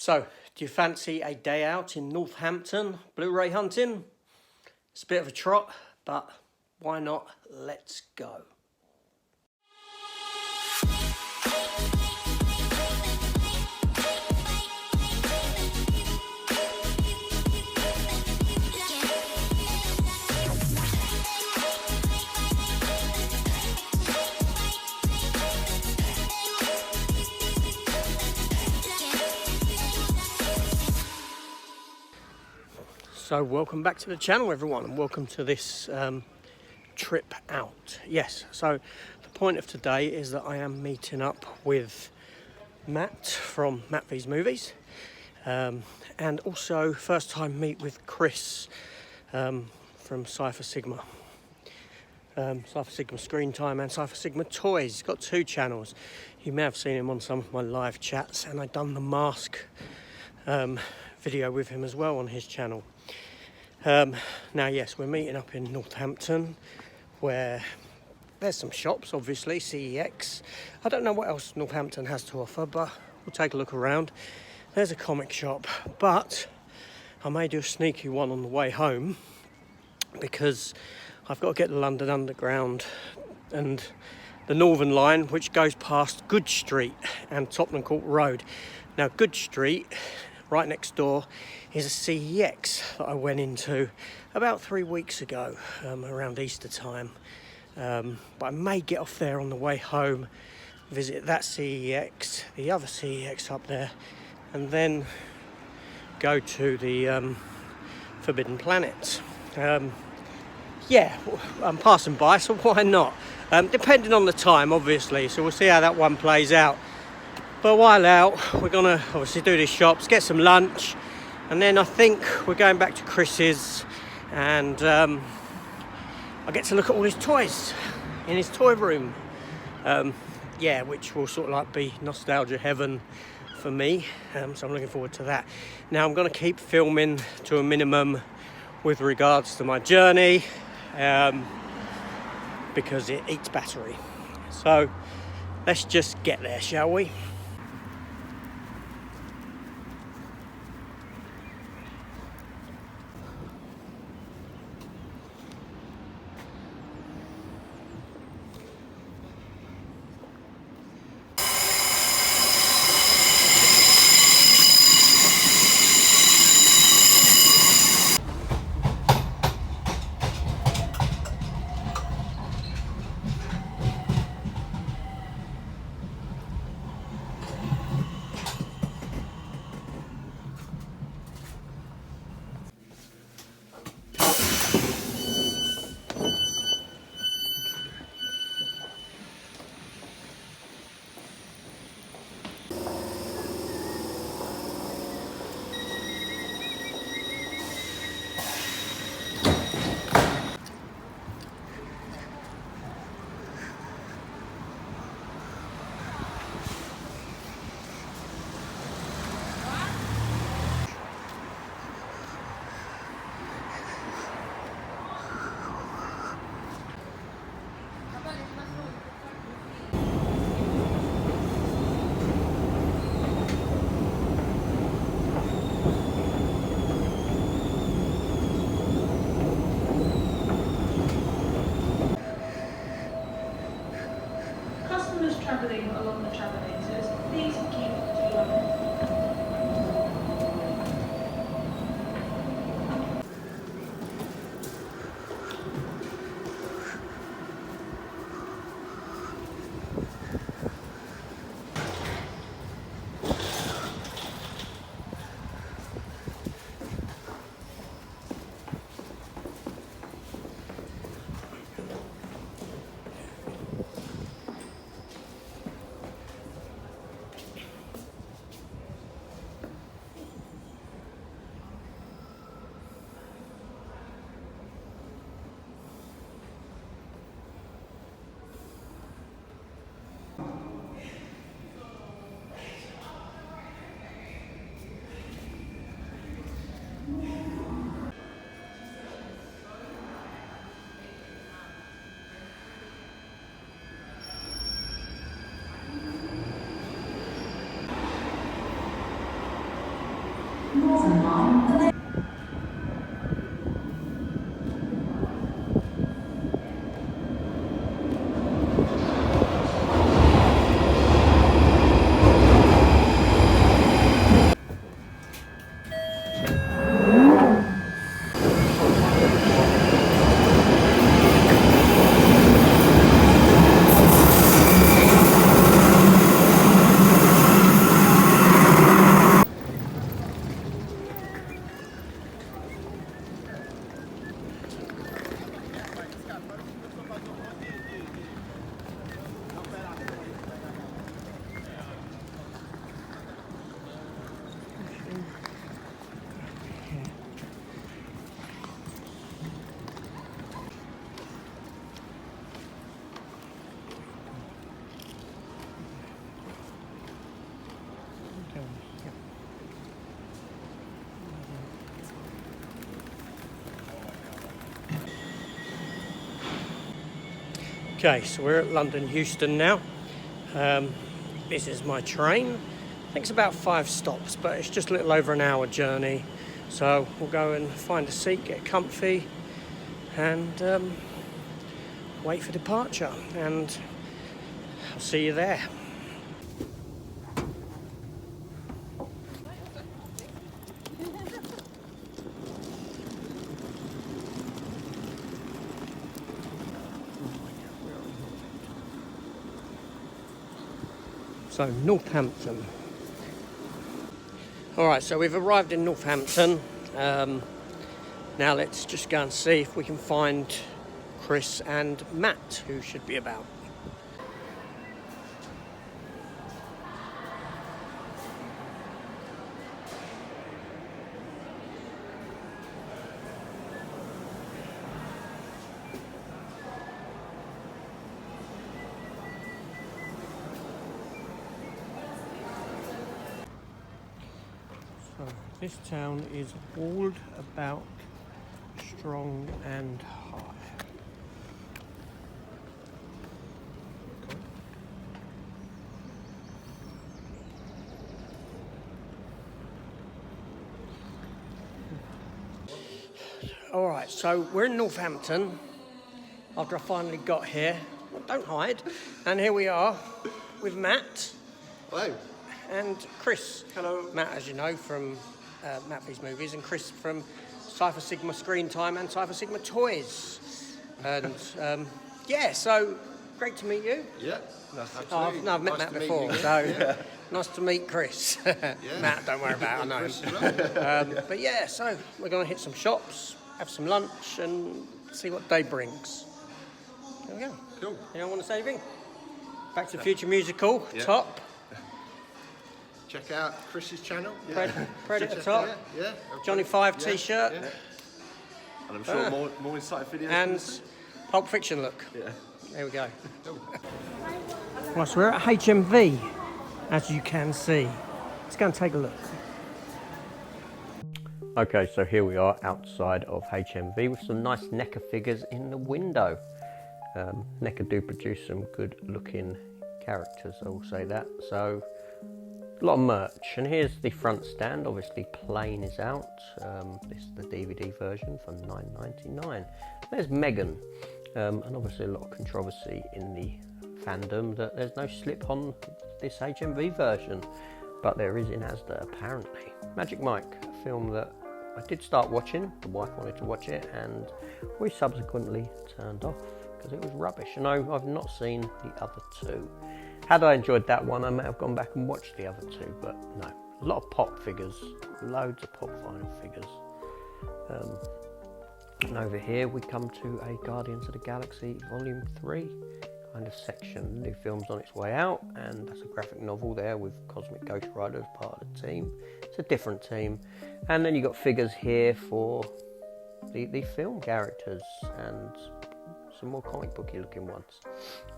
So, do you fancy a day out in Northampton Blu-ray hunting? It's a bit of a trot, but why not? Let's go. So welcome back to the channel, everyone, and welcome to this trip out. Yes, so the point of today is that I am meeting up with Matt from Matt V's Movies, and also first time meet with Chris from Cypher Sigma. Cypher Sigma Screen Time and Cypher Sigma Toys. He's got two channels. You may have seen him on some of my live chats, and I've done the mask video with him as well on his channel. Now yes, we're meeting up in Northampton, where there's some shops, obviously, CEX. I don't know what else Northampton has to offer, but we'll take a look around. There's a comic shop, but I may do a sneaky one on the way home, because I've got to get the London Underground and the Northern Line, which goes past Good Street and Tottenham Court Road. Now, Good Street, right next door, is a CEX that I went into about 3 weeks ago, around Easter time. But I may get off there on the way home, visit that CEX, the other CEX up there, and then go to the Forbidden Planet. Yeah, I'm passing by, so why not? Depending on the time, obviously, so we'll see how that one plays out. But while out, we're gonna obviously do these shops, get some lunch, and then I think we're going back to Chris's, and I get to look at all his toys in his toy room. Yeah, which will sort of like be nostalgia heaven for me, so I'm looking forward to that. Now, I'm gonna keep filming to a minimum with regards to my journey, because it eats battery. So let's just get there, shall we? Travelling along the travel lanes, please keep to your lane. Northern Line. Okay, so we're at London Euston now. This is my train. I think it's about 5 stops, but it's just a little over an hour journey. So we'll go and find a seat, get comfy, and wait for departure. And I'll see you there. So, Northampton. Alright, so we've arrived in Northampton. Now let's just go and see if we can find Chris and Matt, who should be about. So, this town is walled about, strong and high. Alright, so we're in Northampton after I finally got here. Don't hide. And here we are with Matt. Hello. And Chris. Hello. Matt, as you know, from Matt V's Movies, and Chris from Cypher Sigma Screen Time and Cypher Sigma Toys. And yeah, so great to meet you. Yeah, absolutely. No, I've met Nice Matt to meet before, you again. so Yeah. nice to meet Chris. Matt, don't worry about it, I know. Chris as well. But yeah, so we're going to hit some shops, have some lunch, and see what day brings. There we go. Cool. Anyone want to say anything? Back to the Future Musical, Yeah. top. Check out Chris's channel. Predator Check top. it out, yeah. Johnny 5 Yeah, t-shirt. yeah. And I'm sure more insight videos. And Pulp Fiction look. Yeah. There we go. Right, so we're at HMV, as you can see. Let's go and take a look. Okay, so here we are outside of HMV with some nice NECA figures in the window. NECA do produce some good looking characters, I will say that. So, a lot of merch. And here's the front stand, obviously Plane is out. This is the DVD version for $9.99. There's Megan, and obviously a lot of controversy in the fandom that there's no slip on this HMV version, but there is in Asda apparently. Magic Mike, a film that I did start watching, the wife wanted to watch it, and we subsequently turned off because it was rubbish. And I've not seen the other two. Had I enjoyed that one, I may have gone back and watched the other two, but no. A lot of pop figures, loads of pop vinyl figures. And over here we come to a Guardians of the Galaxy Volume 3 kind of section. New film's on its way out, and that's a graphic novel there with Cosmic Ghost Rider as part of the team. It's a different team. And then you've got figures here for the film characters and some more comic booky looking ones.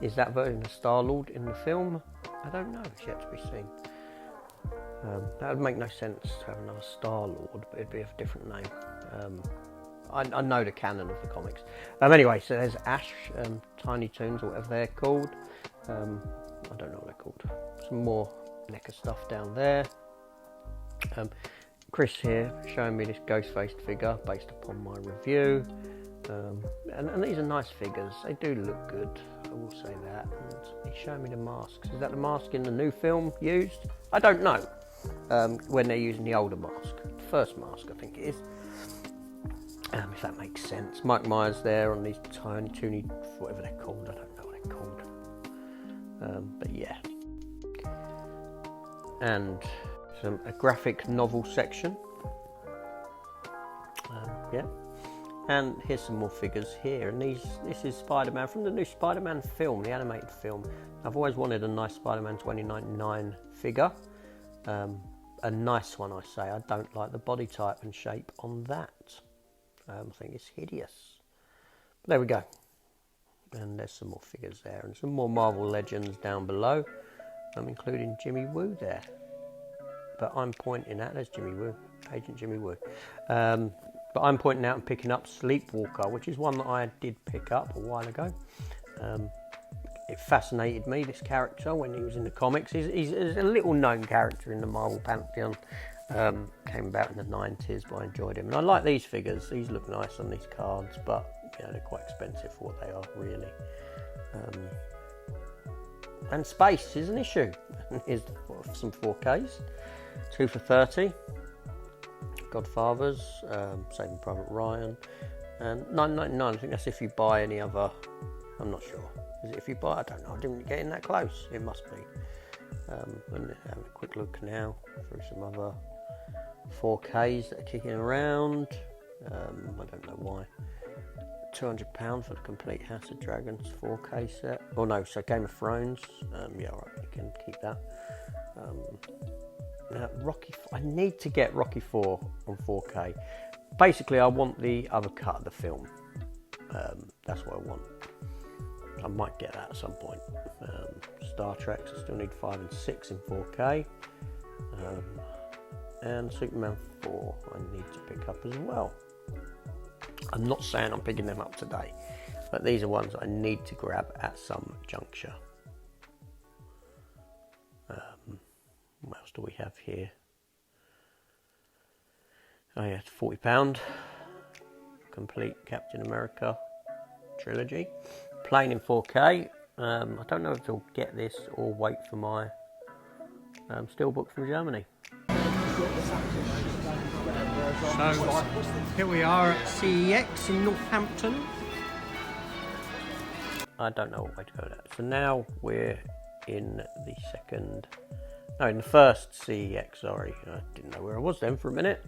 Is that version of Star-Lord in the film? I don't know, it's yet to be seen. That would make no sense to have another Star-Lord, but it'd be a different name. I know the canon of the comics. Anyway, so there's Ash, Tiny Toons, or whatever they're called. I don't know what they're called. Some more NECA stuff down there. Chris here showing me this ghost-faced figure based upon my review. And these are nice figures, they do look good, I will say that. And he's showing me the masks. Is that the mask in the new film used? I don't know, when they're using the older mask. The first mask, I think it is. If that makes sense. Mike Myers there on these tiny, toony, whatever they're called, I don't know what they're called. But yeah. And a graphic novel section. Yeah. And here's some more figures here, and this is Spider-Man from the new Spider-Man film, the animated film. I've always wanted a nice Spider-Man 2099 figure. A nice one, I say. I don't like the body type and shape on that. I think it's hideous. But there we go. And there's some more figures there, and some more Marvel Legends down below. I'm including Jimmy Woo there. But I'm pointing at, there's Jimmy Woo, Agent Jimmy Woo. But I'm pointing out and picking up Sleepwalker, which is one that I did pick up a while ago. It fascinated me, this character, when he was in the comics. He's a little known character in the Marvel Pantheon. Came about in the 90s, but I enjoyed him. And I like these figures. These look nice on these cards, but you know, they're quite expensive for what they are, really. And space is an issue. Here's some 4Ks. 2 for $30. Godfathers, Saving Private Ryan, and $9.99. I think that's if you buy any other. I'm not sure. Is it if you buy? I don't know. I didn't get in that close. It must be. And have a quick look now through some other 4Ks that are kicking around. I don't know why. £200 for the complete House of Dragons 4K set. Oh no, so Game of Thrones. Yeah, alright, you can keep that. Now, I need to get Rocky 4 on 4K. Basically, I want the other cut of the film. That's what I want. I might get that at some point. Star Trek, I still need 5 and 6 in 4K. And Superman 4 I need to pick up as well. I'm not saying I'm picking them up today, but these are ones I need to grab at some juncture. What else do we have here? Oh yeah, it's £40. Complete Captain America trilogy. Playing in 4K. I don't know if I'll get this or wait for my steelbook from Germany. So here we are at CEX in Northampton. I don't know what way to go with that. So now we're in the first CEX, sorry. I didn't know where I was then for a minute.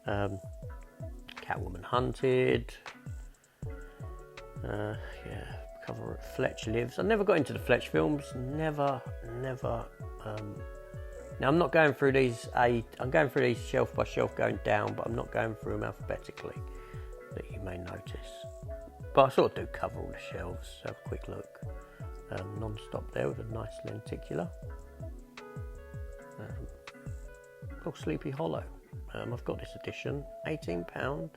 Catwoman Hunted. Yeah, cover of Fletch Lives. I never got into the Fletch films. Never. Now I'm not going through these. I'm going through these shelf by shelf, going down, but I'm not going through them alphabetically. That you may notice. But I sort of do cover all the shelves. Have a quick look. Non-stop there with a nice lenticular. Sleepy Hollow. I've got this edition, £18.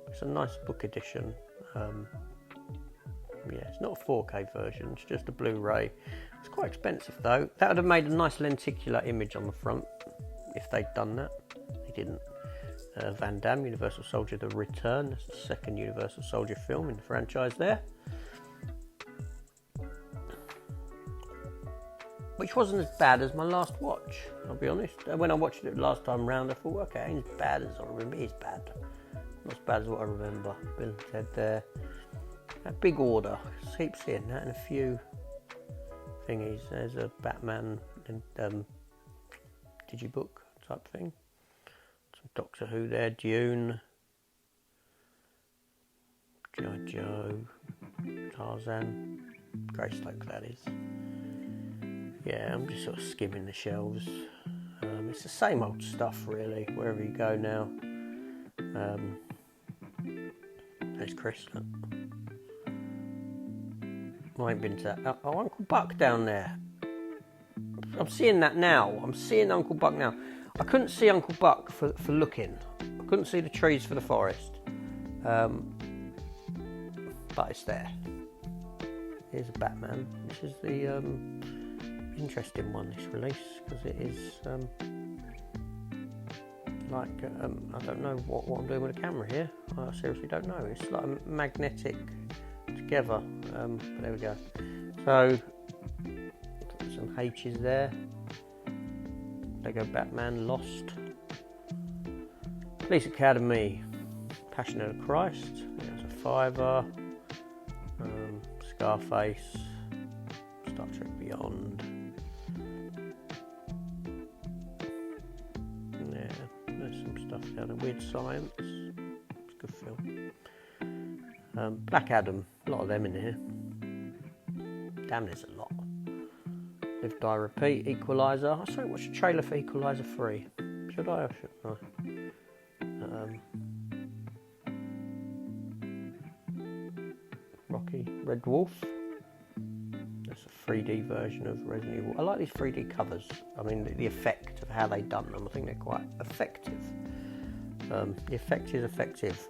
It's a nice book edition. Yeah, it's not a 4K version, it's just a Blu-ray. It's quite expensive though. That would have made a nice lenticular image on the front if they'd done that. They didn't. Van Damme, Universal Soldier The Return. That's the second Universal Soldier film in the franchise there. Which wasn't as bad as my last watch, I'll be honest. When I watched it last time round, I thought, okay, it ain't as bad as I remember. It's bad. Not as bad as what I remember. Bill and Ted there. A Big Order. Keep seeing that in a few thingies. There's a Batman digibook type thing. Some Doctor Who there. Dune. G.I. Joe. Tarzan. Greystoke, that is. Yeah, I'm just sort of skimming the shelves. It's the same old stuff, really, wherever you go now. There's Chris. Look. I ain't been to that. Oh, Uncle Buck down there. I'm seeing that now. I'm seeing Uncle Buck now. I couldn't see Uncle Buck for looking. I couldn't see the trees for the forest. But it's there. Here's a Batman. This is the interesting one, this release, because it is like, I don't know what I'm doing with the camera here. I seriously don't know. It's like a magnetic together. But there we go. So, some H's there. Lego Batman Lost. Police Academy. Passion of the Christ. There's a Fiver. Scarface. Star Trek Beyond. Yeah, there's some stuff down there. Weird Science. It's a good film. Black Adam. A lot of them in here. Damn, there's a lot. Live, Die, Repeat. Equalizer. I saw watch the trailer for Equalizer 3. Should I or shouldn't I? Rocky. Red Wolf. That's a 3D version of Resident Evil. I like these 3D covers. I mean, the effect of how they've done them. I think they're quite effective. The effect is effective.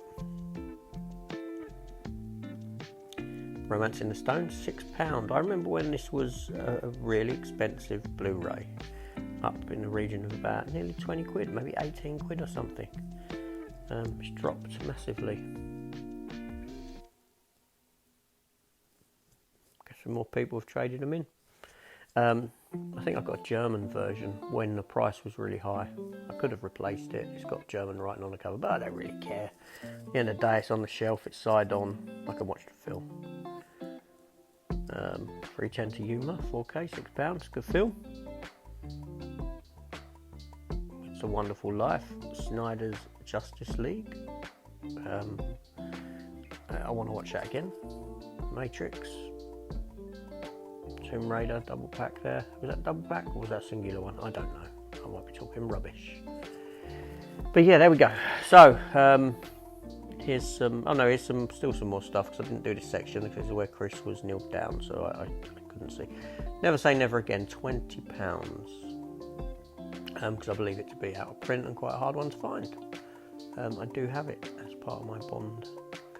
Romance in the Stone, £6. I remember when this was a really expensive Blu-ray, up in the region of about nearly 20 quid, maybe 18 quid or something. It's dropped massively. Guess some more people have traded them in. I think I got a German version when the price was really high. I could have replaced it. It's got German writing on the cover, but I don't really care. At the end of the day, it's on the shelf, it's side on. I can watch the film. 310 to Humour, 4K, £6, good film. It's a Wonderful Life, Snyder's Justice League. I want to watch that again. Matrix, Tomb Raider, double pack there. Was that double pack or was that a singular one? I don't know. I might be talking rubbish. But yeah, there we go. So, here's some, still some more stuff because I didn't do this section because of where Chris was kneeled down, so I couldn't see. Never Say Never Again, £20. Because I believe it to be out of print and quite a hard one to find. I do have it as part of my Bond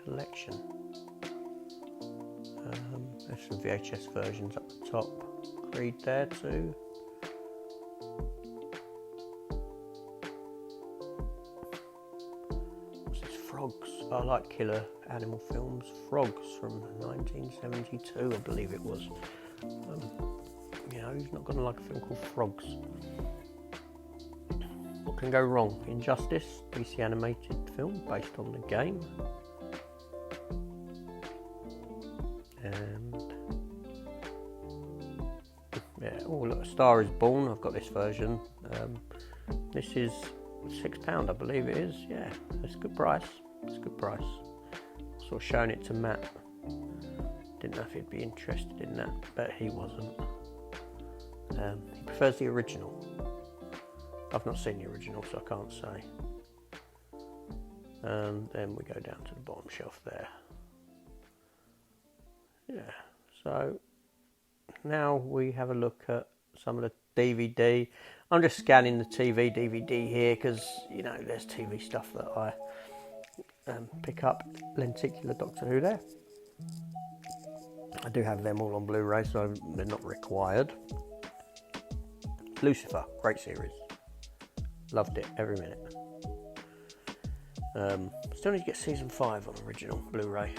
collection. There's some VHS versions up the top. Creed there too. Frogs. I like killer animal films. Frogs from 1972, I believe it was. You know, who's not going to like a film called Frogs? What can go wrong? Injustice, DC animated film based on the game. And yeah, oh look, A Star Is Born. I've got this version. This is £6, I believe it is. Yeah, it's a good price. It's a good price. Sort of showing it to Matt. Didn't know if he'd be interested in that, but he wasn't. He prefers the original. I've not seen the original, so I can't say. And then we go down to the bottom shelf there. Yeah, so now we have a look at some of the DVD. I'm just scanning the TV DVD here because, you know, there's TV stuff that I pick up. Lenticular Doctor Who there. I do have them all on Blu-ray, so they're not required. Lucifer, great series. Loved it every minute. Still need to get season 5 on original Blu-ray.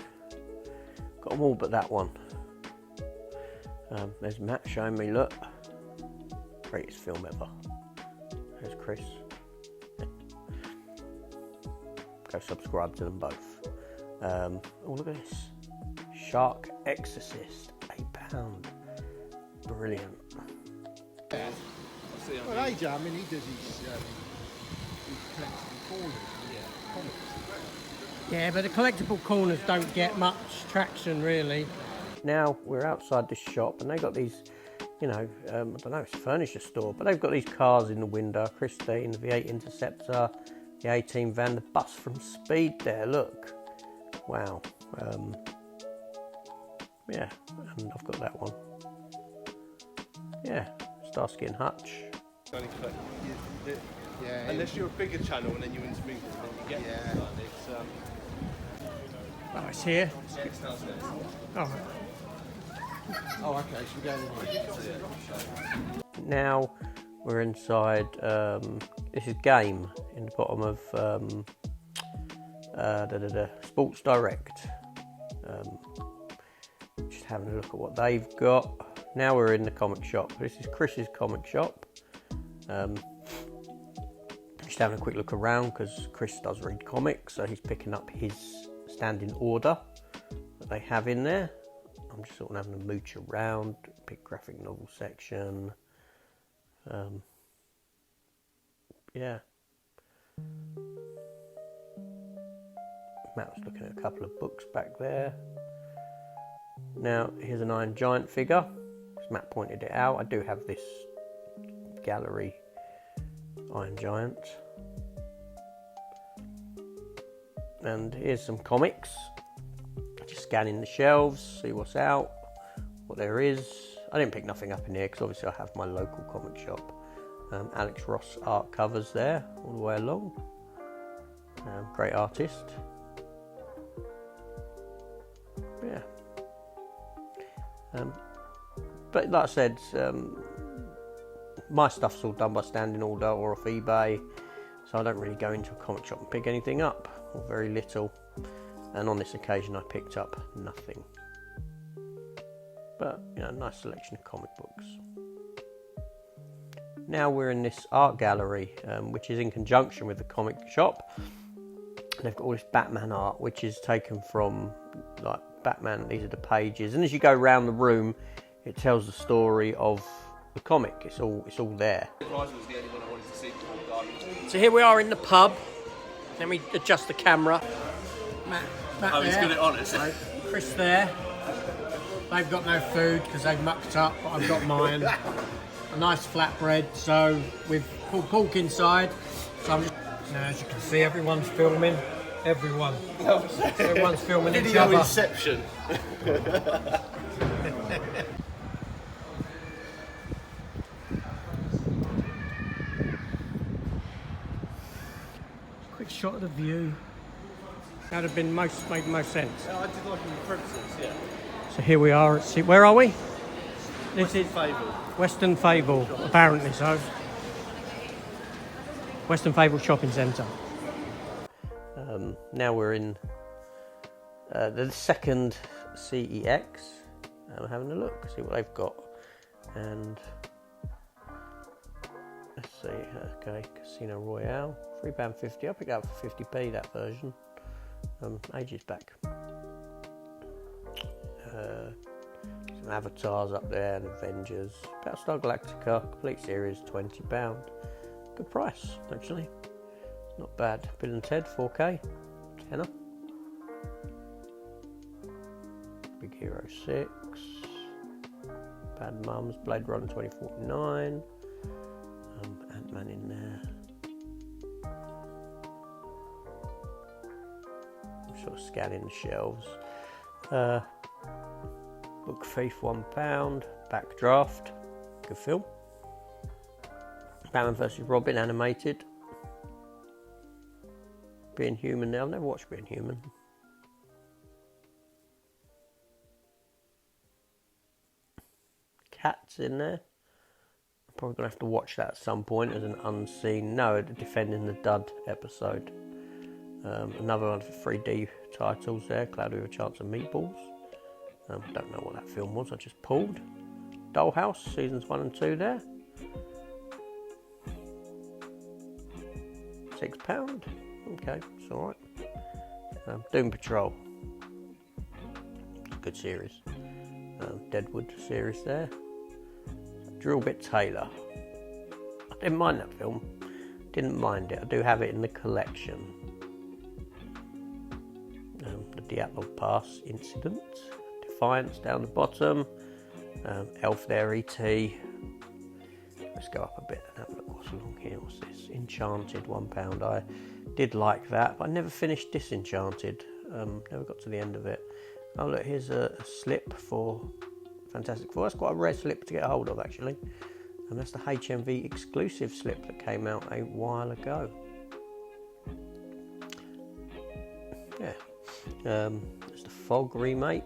Got them all but that one. There's Matt showing me, look. Greatest film ever. There's Chris. Go subscribe to them both. Oh, look at this. Shark Exorcist, £8. Brilliant. Well, AJ, I mean, he does his collectible corners. Yeah, but the collectible corners don't get much traction really. Now we're outside this shop and they got these, you know, I don't know, it's a furniture store, but they've got these cars in the window. Christine, the V8 Interceptor, the A-Team van, the bus from Speed there, look. Wow. Yeah, and I've got that one. Yeah, Starsky and Hutch. Yeah, unless you're a bigger channel and then you're into movies, then you get it. Oh, it's here. It's downstairs. Oh. Oh, okay, so we're going in here. Now we're inside, this is Game in the bottom of Sports Direct. Just having a look at what they've got. Now we're in the comic shop. This is Chris's comic shop. Just having a quick look around because Chris does read comics, so he's picking up his standing order that they have in there. I'm just sort of having a mooch around, pick graphic novel section. Yeah. Matt was looking at a couple of books back there. Now, here's an Iron Giant figure. As Matt pointed it out, I do have this gallery Iron Giant. And here's some comics. Just scanning the shelves, see what's out, what there is. I didn't pick nothing up in here because obviously I have my local comic shop. Alex Ross art covers there all the way along. Great artist. Yeah. But like I said, my stuff's all done by standing order or off eBay, so I don't really go into a comic shop and pick anything up, or very little. And on this occasion I picked up nothing. But, you know, nice selection of comic books. Now we're in this art gallery, which is in conjunction with the comic shop. And they've got all this Batman art, which is taken from, like, Batman. These are the pages. And as you go around the room, it tells the story of the comic. It's all there. So here we are in the pub. Let me adjust the camera. Matt he's got it on, is it? Chris there. They've got no food because they've mucked up, but I've got mine. A nice flatbread, so with pulled pork inside. So I'm just, now, as you can see, everyone's filming. Everyone's filming each other. Inception. Quick shot of the view. That would have been made most sense. Yeah, I did like in the Princess, yeah. So here we are. Where are we? This is Fable. Western Fable, apparently so. Western Fable Shopping Centre. Now we're in the second CEX. I'm having a look, see what they've got. And let's see, okay, Casino Royale, £3.50. I picked that up for 50p, that version, ages back. Some Avatars up there and Avengers. Battlestar Galactica, complete series, £20. Good price, actually. Not bad. Bill and Ted, 4K, tenner. Big Hero 6. Bad Mums, Blade Runner 2049. Ant-Man in there. I'm sort of scanning the shelves. Book Thief, £1. Backdraft, good film. Batman vs Robin animated. Being Human now, I've never watched Being Human. Cats in there. I'm probably going to have to watch that at some point as an unseen, no, Defending the Dud episode. Another one for 3D titles there, Cloudy with a Chance of Meatballs. Don't know what that film was, I just pulled. Dollhouse, seasons 1 and 2 there. £6. Okay, it's alright. Doom Patrol. Good series. Deadwood series there. Drillbit Taylor. I didn't mind that film. Didn't mind it. I do have it in the collection. The Diablo Pass Incident. Defiance down the bottom. Elf there, E.T. Let's go up a bit and have a look what's along here. What's this? Enchanted, £1. I did like that, but I never finished Disenchanted. Never got to the end of it. Oh look, here's a slip for Fantastic Four. That's quite a rare slip to get a hold of, actually. And that's the HMV exclusive slip that came out a while ago. Yeah. There's the Fog remake.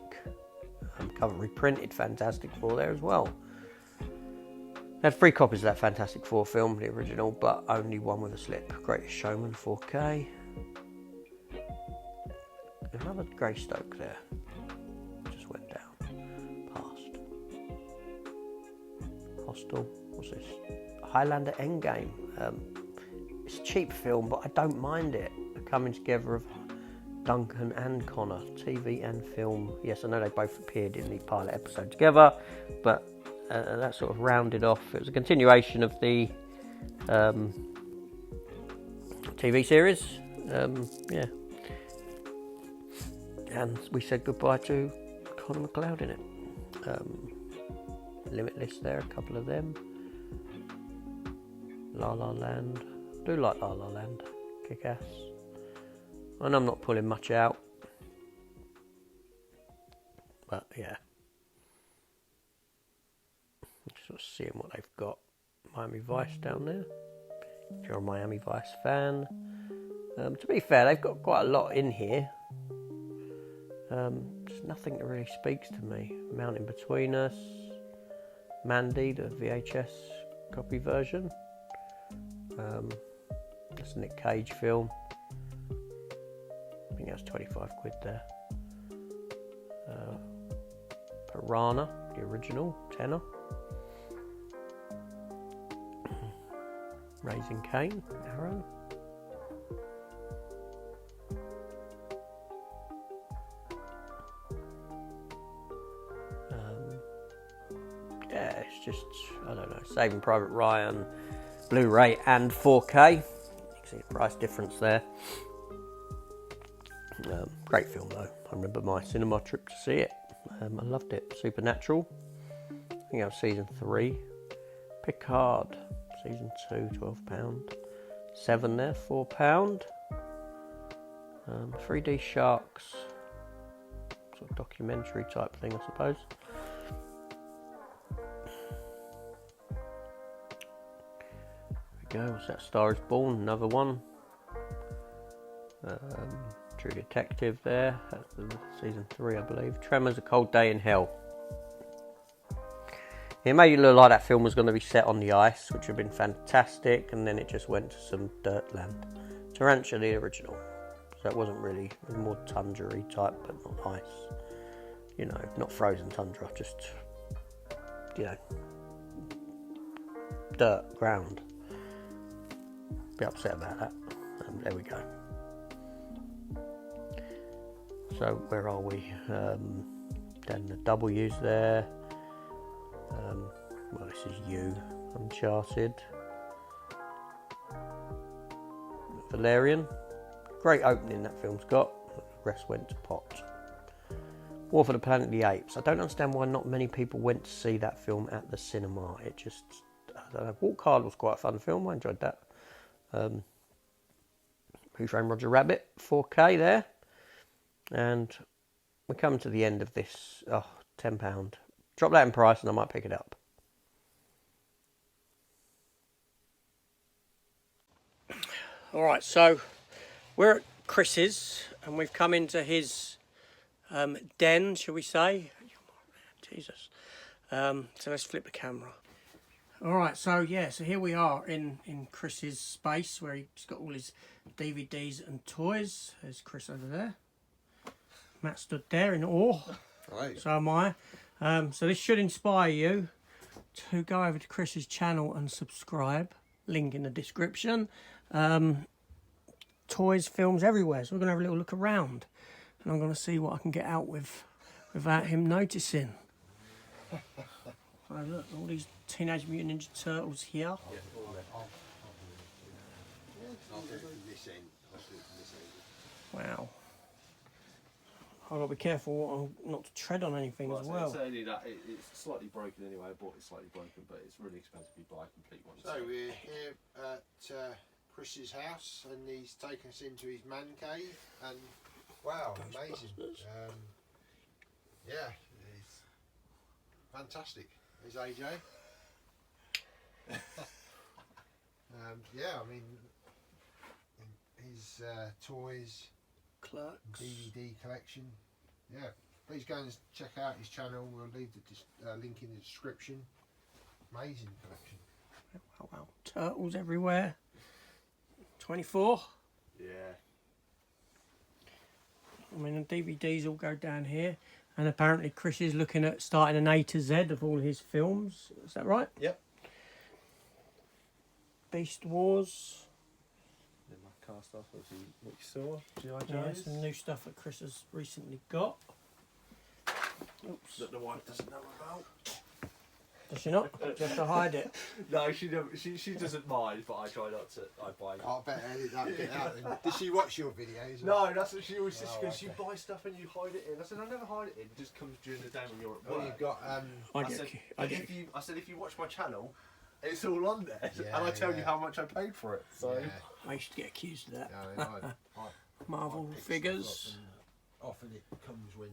Cover reprinted Fantastic Four there as well. They had 3 copies of that Fantastic Four film, the original, but only one with a slip. Greatest Showman 4K. Another Greystoke there. Just went down. Past. Hostel. What's this? Highlander Endgame. It's a cheap film, but I don't mind it. The coming together of Duncan and Connor, TV and film. Yes, I know they both appeared in the pilot episode together, but that sort of rounded off. It was a continuation of the TV series. Yeah. And we said goodbye to Connor McLeod in it. Limitless there, a couple of them. La La Land. I do like La La Land. Kick-ass. And I'm not pulling much out. But yeah. Sort of seeing what they've got. Miami Vice down there. If you're a Miami Vice fan. To be fair, they've got quite a lot in here. There's nothing that really speaks to me. Mountain Between Us. Mandy, the VHS copy version. That's a Nick Cage film. I think that's 25 quid there. Piranha, the original, tenner. Raising Cain, Arrow. Yeah, it's just, I don't know, Saving Private Ryan, Blu-ray and 4K. You can see the price difference there. Great film though. I remember my cinema trip to see it. I loved it. Supernatural. I think that was season 3. Picard. Season 2, £12. 7 there, £4. 3D Sharks. Sort of documentary type thing, I suppose. There we go. What's that? Star is Born. Another one. True Detective there. That's the season 3, I believe. Tremors, A Cold Day in Hell. It made it look like that film was going to be set on the ice, which would have been fantastic, and then it just went to some dirt land. Tarantula, the original. So it wasn't really, it was more tundra-y type, but not ice. You know, not frozen tundra, just, you know, dirt, ground. Be upset about that. There we go. So where are we? Then the W's there. Well, this is You, Uncharted. Valerian. Great opening that film's got. The rest went to pot. War for the Planet of the Apes. I don't understand why not many people went to see that film at the cinema. It just, I don't know. Walk Hard was quite a fun film. I enjoyed that. Who Framed Roger Rabbit, 4K there. And we're coming to the end of this. Oh, £10. Drop that in price and I might pick it up. Alright, so we're at Chris's and we've come into his den, shall we say. Jesus. So let's flip the camera. Alright, so yeah, so here we are in Chris's space where he's got all his DVDs and toys. There's Chris over there. Matt stood there in awe. Right. So am I. So this should inspire you to go over to Chris's channel and subscribe. Link in the description. Toys, films everywhere. So we're going to have a little look around. And I'm going to see what I can get out with without him noticing. So look, all these Teenage Mutant Ninja Turtles here. Wow. I've got to be careful not to tread on anything as well. It's only that it's slightly broken anyway. I bought it slightly broken, but it's really expensive if you buy a complete one. So we're here at Chris's house, and he's taken us into his man cave, and wow, amazing! Yeah, it's fantastic. There's AJ. Yeah, I mean, his toys. Clerks. DVD collection. Yeah, please go and check out his channel. We'll leave the link in the description. Amazing collection. Wow, wow. Turtles everywhere. 24. Yeah. I mean, the DVDs all go down here. And apparently Chris is looking at starting an A to Z of all his films. Is that right? Yep. Beast Wars. Then my cast off, obviously, what you saw. G.I. Yeah, Joes. some new stuff that Chris has recently got. Oops. That the wife doesn't know about. Does she not? Just to hide it. No, she never. She doesn't mind, but I try not to. I buy. I bet edit that bit out then. Does she watch your videos? No, that's what she always says. Oh, She goes, okay. "You buy stuff and you hide it in." I said, "I never hide it in. It just comes during the day when you're at work." Well, you've got I said, if you watch my channel, it's all on there, Yeah, and I tell you yeah. how much I paid for it. So Yeah. I used to get accused of that. Yeah, I Marvel pick stuff figures. up and often it comes when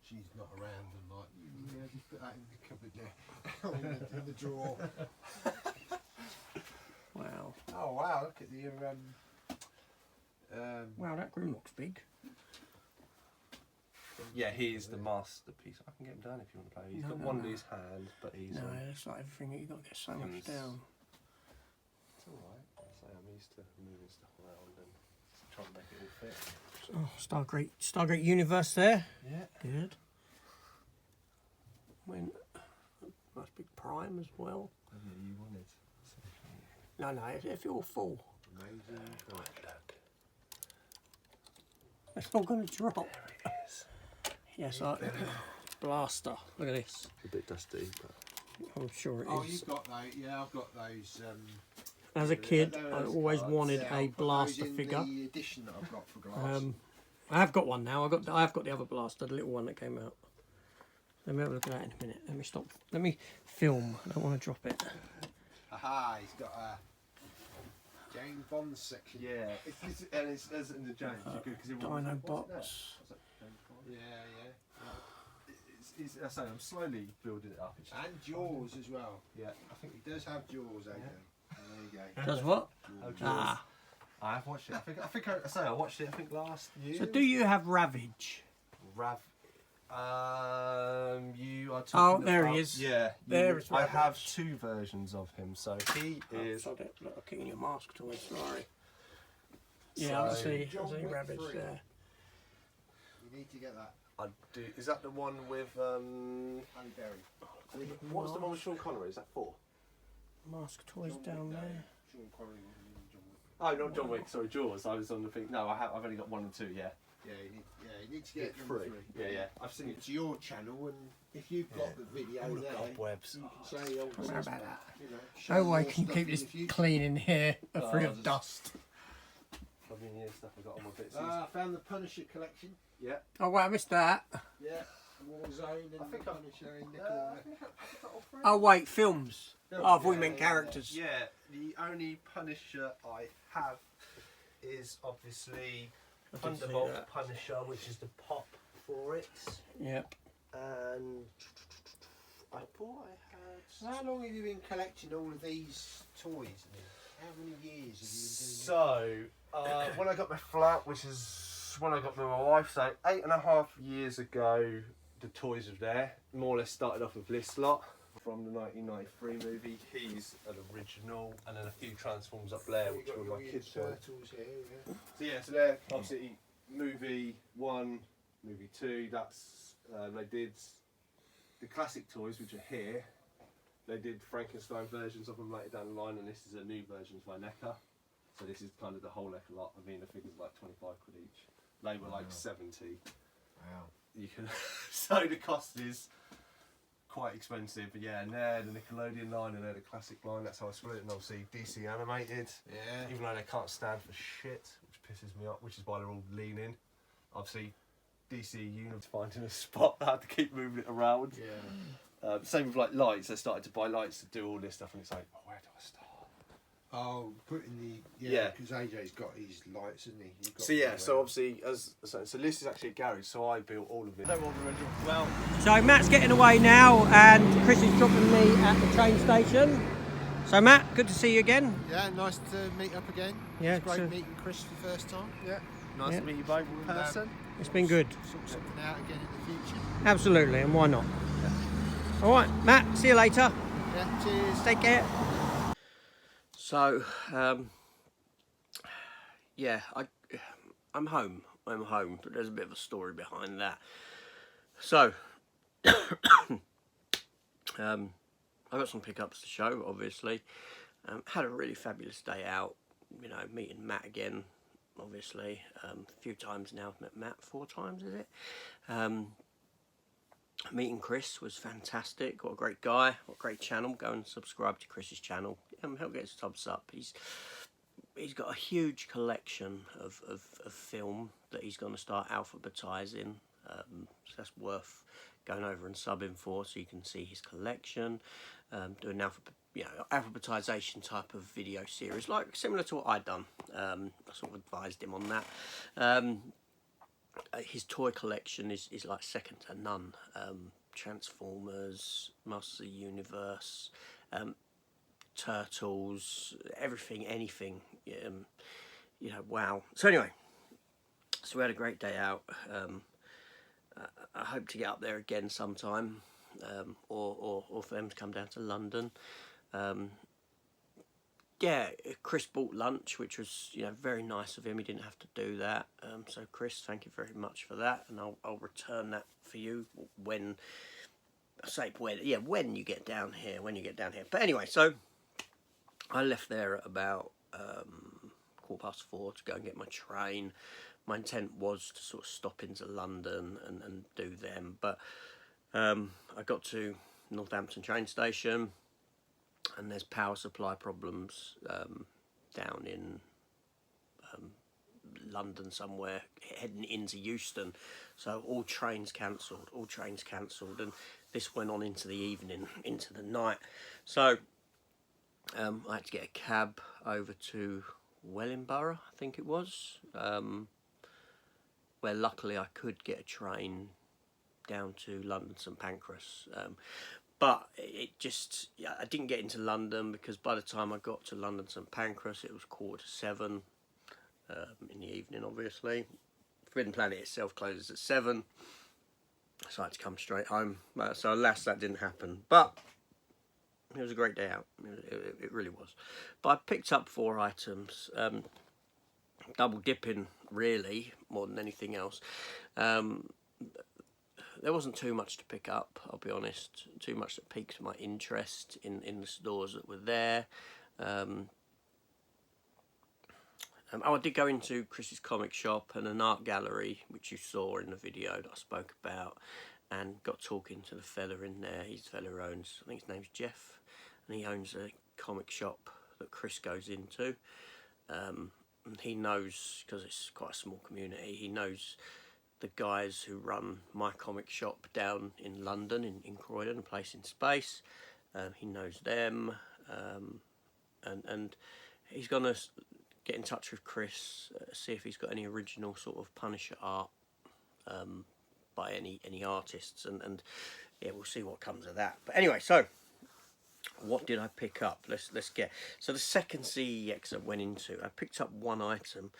she's not around and like, yeah, just put that in the cupboard there, in the drawer. Wow. Oh wow, look at the Wow, that Grim looks big. yeah, he is the masterpiece. I can get him down if you want to play. He's No, got no, one no. in his hand, but he's. No, it's like everything that you've got to get so much He's- down. It's all right. So I'm used to moving stuff around and trying to make it all fit. Oh, Stargate Universe there. Yeah. Good. When nice big Prime as well. Oh, yeah, you wanted. No, if you're full, amazing. Look. it's not going to drop. There it is. Yes, blaster. Look at this. It's a bit dusty, but. I'm sure it Oh, is. you've got those. Yeah, I've got those. As a kid, those I always cards. wanted Yeah, a I'll put blaster those in figure. The edition that I've got for glass. I have got one now. I've got the other blaster, the little one that came out. Let me have a look at that in a minute. Let me stop. Let me film. I don't want to drop it. Aha, he's got a James Bond section. Yeah, and it's as in the James. Because Dino box. Yeah, yeah. I say I'm slowly building it up. It's just- And Jaws as well. yeah, I think He does have Jaws, AJ. There you go. Does what? Oh, Jaws. Ah. I have watched it. I watched it. I think last year. So do you have Ravage? Rav? You are talking. Oh, there he about- is. Yeah, There is I Ravage. have two versions of him. So he is. Sorry, look, I'm kicking your mask toy. Sorry. Yeah, I So- see. I John see Wick Ravage 3. there. You need to get that. I do. Is that the one with? Halle Berry. What's the one with Sean Connery? Is that 4? Mask toys down there. Sean Connery and John Wick. Oh, not John Wick. Sorry, Jaws. I was on the thing. No, I've only got 1 and 2. Yeah. Yeah, you need to get number 3. Yeah, yeah. I've seen it. It's your channel, and if you've got the video there, Cobwebs. you can say, oh, How about that? you know, show No way more can you stuff keep in this the future. clean in here, free Oh, of just- dust. I mean, yeah, stuff I got on my bits. I found the Punisher collection. Yeah. Oh wait, I missed that. Yeah, Warzone and I think the I've- Punisher in the corner. Oh wait, films. Yeah, Oh, I thought we yeah, meant yeah, characters. Yeah, the only Punisher I have is obviously I did see Thunderbolt that. Punisher, which is the pop for it. Yep. And I thought I had. How long have you been collecting all of these toys? How many years have you been doing So, when I got my flat, which is when I got with my wife, so 8.5 years ago, the toys were there. More or less started off with this lot from the 1993 movie. He's an original, and then a few Transformers up there, You've which got were your my kids' toys. turtles here, yeah. So yeah, so they're obviously movie 1, movie 2. That's they did the classic toys, which are here. They did Frankenstein versions of them later down the line, and this is a new version by NECA. So this is kind of the whole NECA lot. I mean, the figures are like 25 quid each. They were like 70. Wow. You can so the cost is quite expensive, but yeah, and they're the Nickelodeon line and they're the classic line. That's how I split it. And obviously DC animated. Yeah. Even though they can't stand for shit, which pisses me off, which is why they're all leaning. Obviously, DC units finding a spot, I had to keep moving it around. Yeah. Same with like lights, they started to buy lights to do all this stuff, and it's like, oh, where do I start? Oh, putting the Yeah. because AJ's got his lights, hasn't he? You've got So yeah, them so around. obviously, so this is actually a garage, so I built all of it. Well, So Matt's getting away now, and Chris is dropping me at the train station. So Matt, good to see you again. Yeah, nice to meet up again. Yeah, It's great so- meeting Chris for the first time. Yeah. nice Yeah. to meet you both in person. It's been good. Sort something out again in the future. Absolutely, and why not? All right, Matt. See you later. Yeah, cheers. Take care. So, yeah, I'm home. I'm home, but there's a bit of a story behind that. So, I got some pickups to show, obviously. Had a really fabulous day out, you know, meeting Matt again, obviously. A few times now, I've met Matt 4 times, is it? Meeting Chris was fantastic. What a great guy, what a great channel. Go and subscribe to Chris's channel. Help get his thumbs up. He's got a huge collection of film that he's going to start alphabetising. So that's worth going over and subbing for, so you can see his collection. Do an alphabetisation type of video series, like similar to what I'd done. I sort of advised him on that. His toy collection is like second to none. Transformers, Masters of the Universe, Turtles, everything, anything. You know, wow. So anyway, so we had a great day out. I hope to get up there again sometime, or for them to come down to London. Yeah, Chris bought lunch, which was, you know, very nice of him. He didn't have to do that. So Chris, thank you very much for that, and I'll return that for you when when you get down here. But anyway, so I left there at about 4:15 to go and get my train. My intent was to sort of stop into London and do them, but I got to Northampton train station, and there's power supply problems down in London somewhere, heading into Euston. So all trains cancelled, and this went on into the evening, into the night. So I had to get a cab over to Wellingborough, I think it was, where luckily I could get a train down to London St Pancras. But it just, I didn't get into London, because by the time I got to London St Pancras, it was 7:15 in the evening, obviously. Forbidden Planet itself closes at 7, so I had to come straight home. So alas, that didn't happen. But it was a great day out. It really was. But I picked up 4 items, double dipping really more than anything else. There wasn't too much to pick up, I'll be honest. Too much that piqued my interest in the stores that were there. I did go into Chris's comic shop and an art gallery, which you saw in the video that I spoke about, and got talking to the fella in there. He's the fella who owns, I think his name's Jeff, and he owns a comic shop that Chris goes into. And he knows, because it's quite a small community, he knows the guys who run my comic shop down in London, in Croydon, a place in space. He knows them, and he's going to get in touch with Chris, see if he's got any original sort of Punisher art by any artists, and yeah, we'll see what comes of that. But anyway, so what did I pick up? Let's get, so the second CEX I went into, I picked up 1 item,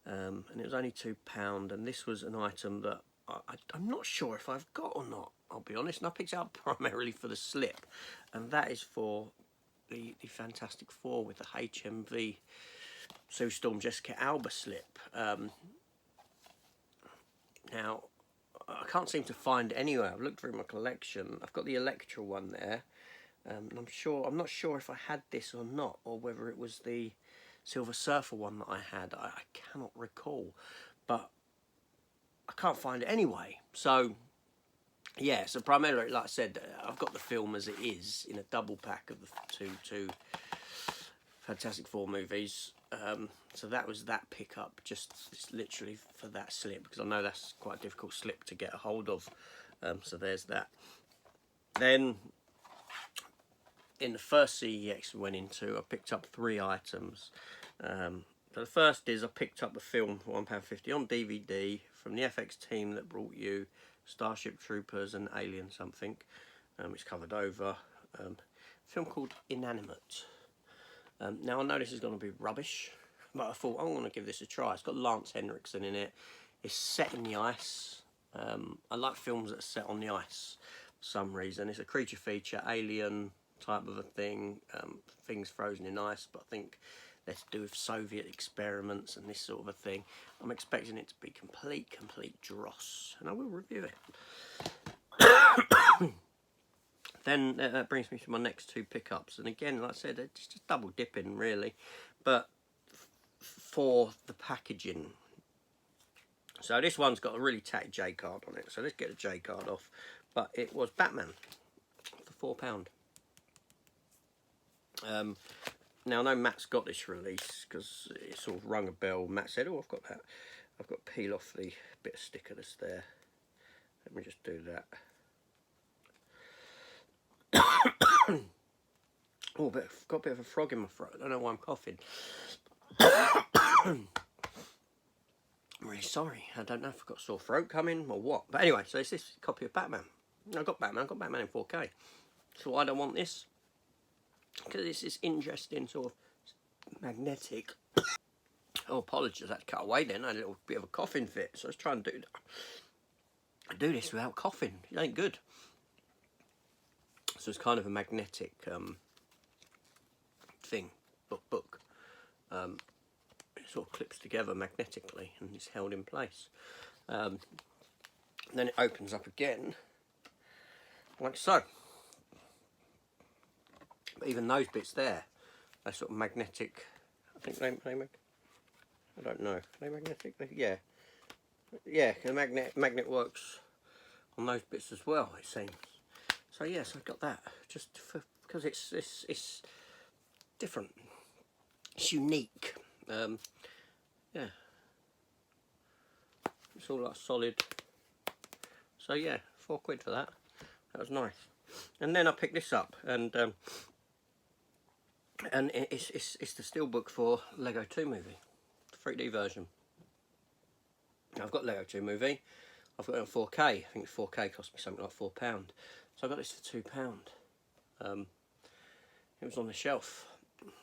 and it was only £2, and this was an item that I'm not sure if I've got or not, I'll be honest, and I picked it up primarily for the slip, and that is for the Fantastic Four with the HMV Sue Storm Jessica Alba slip. Now, I can't seem to find it anywhere. I've looked through my collection. I've got the Elektra one there. And I'm not sure if I had this or not, or whether it was the Silver Surfer one that I had. I cannot recall, but I can't find it anyway. So yeah, so primarily, like I said, I've got the film as it is in a double pack of the two Fantastic Four movies. So that was that pickup, just literally for that slip, because I know that's quite a difficult slip to get a hold of. So there's that. Then in the first CEX we went into, I picked up 3 items. So the first is I picked up the film for £1.50 on DVD from the FX team that brought you Starship Troopers and Alien something. It's covered over. A film called Inanimate. Now I know this is going to be rubbish, but I thought I'm going to give this a try. It's got Lance Henriksen in it. It's set in the ice. I like films that are set on the ice for some reason. It's a creature feature, alien type of a thing. Things frozen in ice, but I think they're to do with Soviet experiments and this sort of a thing. I'm expecting it to be complete dross, and I will review it. Then that brings me to my next two pickups, and again, like I said, it's just double dipping really, but for the packaging. So this one's got a really tatty J card on it, so let's get the J card off. But it was Batman for £4. Now I know Matt's got this release because it sort of rung a bell. Matt said, "Oh, I've got that. I've got to peel off the bit of sticker that's there. Let me just do that." Oh, got a bit of a frog in my throat. I don't know why I'm coughing. I'm really sorry. I don't know if I've got a sore throat coming or what. But anyway, so it's this copy of Batman. I got Batman in 4K. So I don't want this, because it's this interesting sort of magnetic. Oh, apologies, I had to cut away then. I had a little bit of a coughing fit. So I was trying to do this without coughing. It ain't good. So it's kind of a magnetic thing, book. It sort of clips together magnetically and is held in place. Then it opens up again, like so. But even those bits there, they're sort of magnetic. I think they I don't know. Are they magnetic? Yeah. The magnet works on those bits as well, it seems. So yes, I've got that just because it's different. It's unique. Yeah. It's all like solid. So yeah, £4 for that. That was nice. And then I picked this up, and it's the steelbook for Lego 2 Movie, the 3D version. Now, I've got Lego 2 Movie. I've got it on 4K. I think 4K cost me something like £4. So I got this for £2. It was on the shelf.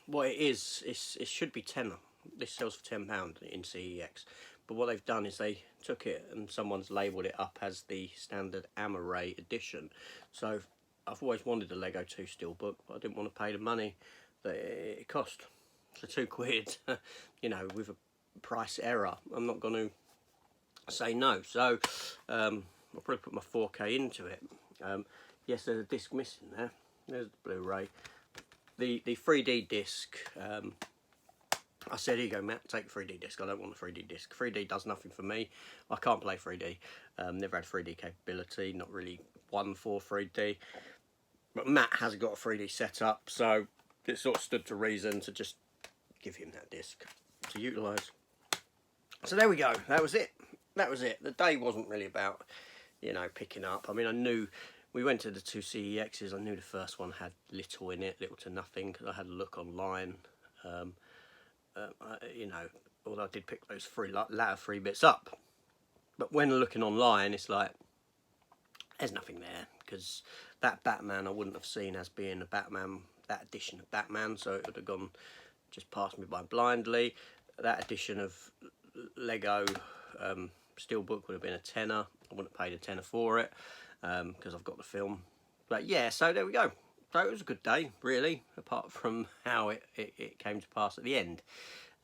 What it is, it should be tenner. This sells for £10 in CEX. But what they've done is they took it and someone's labelled it up as the standard Amaray edition. So I've always wanted a Lego 2 steelbook, but I didn't want to pay the money that it cost. So £2, you know, with a price error, I'm not going to say no. So I'll probably put my 4K into it. Yes, there's a disc missing there. There's the Blu-ray. The 3D disc, I said, here you go, Matt, take the 3D disc. I don't want the 3D disc. 3D does nothing for me. I can't play 3D. Never had 3D capability, not really one for 3D. But Matt hasn't got a 3D setup, so it sort of stood to reason to just give him that disc to utilise. So there we go. That was it. That was it. The day wasn't really about, you know, picking up. I mean, I knew... We went to the two CEXs. I knew the first one had little in it, little to nothing, because I had a look online. You know, although I did pick those latter three bits up. But when looking online, it's like, there's nothing there, because that Batman I wouldn't have seen as being a Batman, that edition of Batman, so it would have gone just past me by blindly. That edition of Lego Steelbook would have been a tenner. I wouldn't have paid a tenner for it. Because I've got the film. But yeah, so there we go. So it was a good day, really, apart from how it came to pass at the end.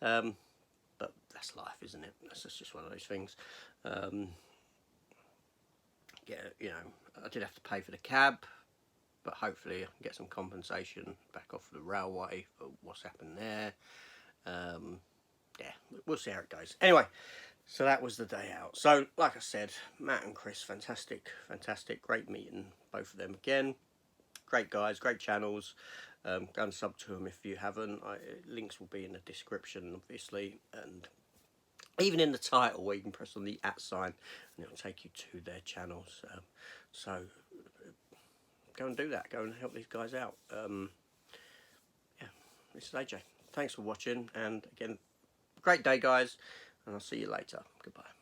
But that's life, isn't it? That's just one of those things. Yeah, you know, I did have to pay for the cab, but hopefully I can get some compensation back off the railway for what's happened there. Yeah, we'll see how it goes. Anyway, so that was the day out. So, like I said, Matt and Chris, fantastic, great meeting both of them again. Great guys, great channels. Go and sub to them if you haven't. Links will be in the description, obviously, and even in the title where you can press on the @ sign and it'll take you to their channels. So, go and do that. Go and help these guys out. Yeah, this is AJ. Thanks for watching, and again, great day, guys. And I'll see you later. Goodbye.